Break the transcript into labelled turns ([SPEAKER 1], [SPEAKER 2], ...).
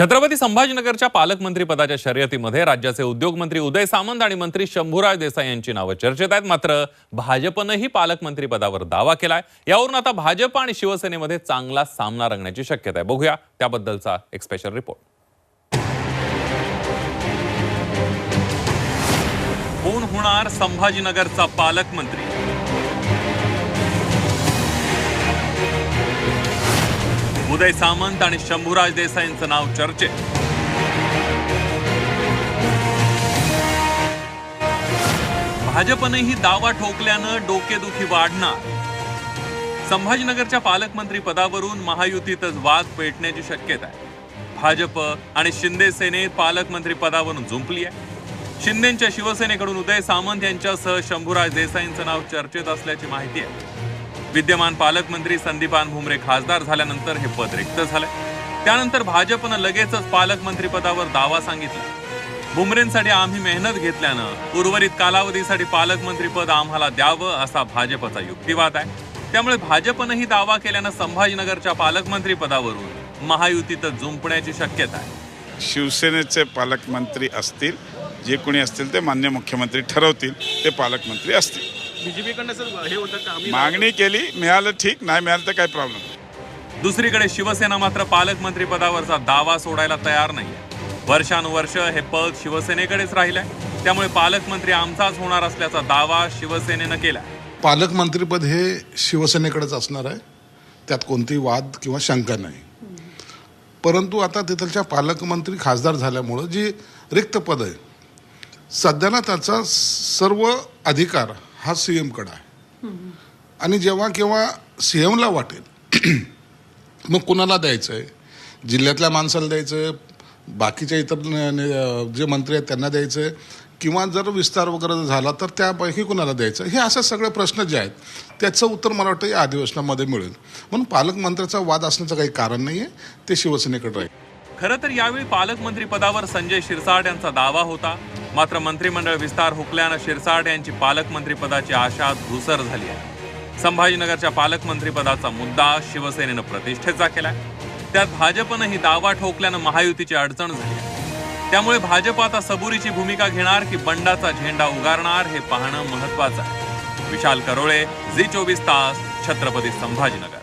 [SPEAKER 1] छत्रपती संभाजीनगरच्या पालकमंत्री पदाच्या शर्यतीमध्ये राज्याचे उद्योगमंत्री उदय सामंत आणि मंत्री शंभूराज देसाई यांची नावे चर्चेत आहेत। मात्र भाजपनेही पालकमंत्री पदावर दावा केलाय। यावरून आता भाजप आणि शिवसेनेमध्ये चांगला सामना रंगण्याची शक्यता आहे। बघूया त्याबद्दलचा एक स्पेशल रिपोर्ट। कोण होणार संभाजीनगरचा पालकमंत्री? उदय सामंत आणि शंभूराज देसाईंचं नाव चर्चेत। भाजपनेही दावा ठोकल्यानं डोकेदुखी वाढणार। संभाजीनगरच्या पालकमंत्री पदावरून महायुतीतच वाद पेटण्याची शक्यता आहे। भाजप आणि शिंदे सेनेत पालकमंत्री पदावरून जुंपली आहे। शिंदेच्या शिवसेनेकडून उदय सामंत यांच्यासह शंभूराज देसाईंचं नाव चर्चेत असल्याची माहिती आहे। विद्यमान पालकमंत्री संदीपान भुमरे खासदार झाल्यानंतर हे पद रिक्त झाले। त्यानंतर भाजपनं लगेचच पालकमंत्री पदावर दावा सांगितला। भुमरेंसाठी आम्ही मेहनत घेतल्यानं उर्वरित कालावधीसाठी पालकमंत्री पद आम्हाला द्यावं असा भाजपचा युक्तिवाद आहे। त्यामुळे भाजपनंही दावा केल्यानं संभाजीनगरच्या पालकमंत्री पदावरून महायुतीत जुंपण्याची शक्यता आहे।
[SPEAKER 2] शिवसेनेचे पालकमंत्री असतील, जे कोणी असतील ते माननीय मुख्यमंत्री ठरवतील, ते पालकमंत्री असतील।
[SPEAKER 3] बीजेपीकडनं सर हे होतं का आम्ही
[SPEAKER 2] मागणी केली, मिळालं ठीक, नाही मिळालं तर काय प्रॉब्लेम।
[SPEAKER 1] दुसरीकडे शिवसेना मात्र पालकमंत्री पदावरचा दावा सोडायला तयार नाहीये। वर्षानुवर्ष हे पद शिवसेनेकडेच राहिलंय। त्यामुळे पालकमंत्री आमचाच होणार असल्याचा दावा शिवसेनेनं केला।
[SPEAKER 4] पालकमंत्रीपद हे शिवसेनेकडेच असणार आहे, त्यात कोणतीही वाद किंवा शंका नाही। परंतु आता तिथलच्या पालकमंत्री खासदार झाल्यामुळं जी रिक्त पद आहे, सध्याला त्याचा सर्व अधिकार हा सीएम कडे आहे। आणि जेव्हा केव्हा सीएमला वाटेल मग कुणाला द्यायचं आहे, जिल्ह्यातल्या माणसाला द्यायचं आहे, बाकीच्या इतर जे मंत्री आहेत त्यांना द्यायचं आहे, किंवा जर विस्तार वगैरे झाला तर त्यापैकी कुणाला द्यायचं, हे असे सगळे प्रश्न जे आहेत त्याचं उत्तर मला वाटतं या अधिवेशनामध्ये मिळेल। म्हणून पालकमंत्र्याचा वाद असण्याचं काही कारण नाही आहे, ते शिवसेनेकडे राहील।
[SPEAKER 1] खरं तर यावेळी पालकमंत्री पदावर संजय शिरसाट यांचा दावा होता। मात्र मंत्रिमंडळ विस्तार हुकल्यानं शिरसाट यांची पालकमंत्री पदाची आशा धुसर झाली आहे। संभाजीनगरच्या पालकमंत्री पदाचा मुद्दा शिवसेनेनं प्रतिष्ठेचा केलाय। त्यात भाजपनंही दावा ठोकल्यानं महायुतीची अडचण झाली आहे। त्यामुळे भाजप आता सबुरीची भूमिका घेणार की बंडाचा झेंडा उगारणार हे पाहणं महत्त्वाचं आहे। विशाल करोळे, झी 24 तास, छत्रपती संभाजीनगर।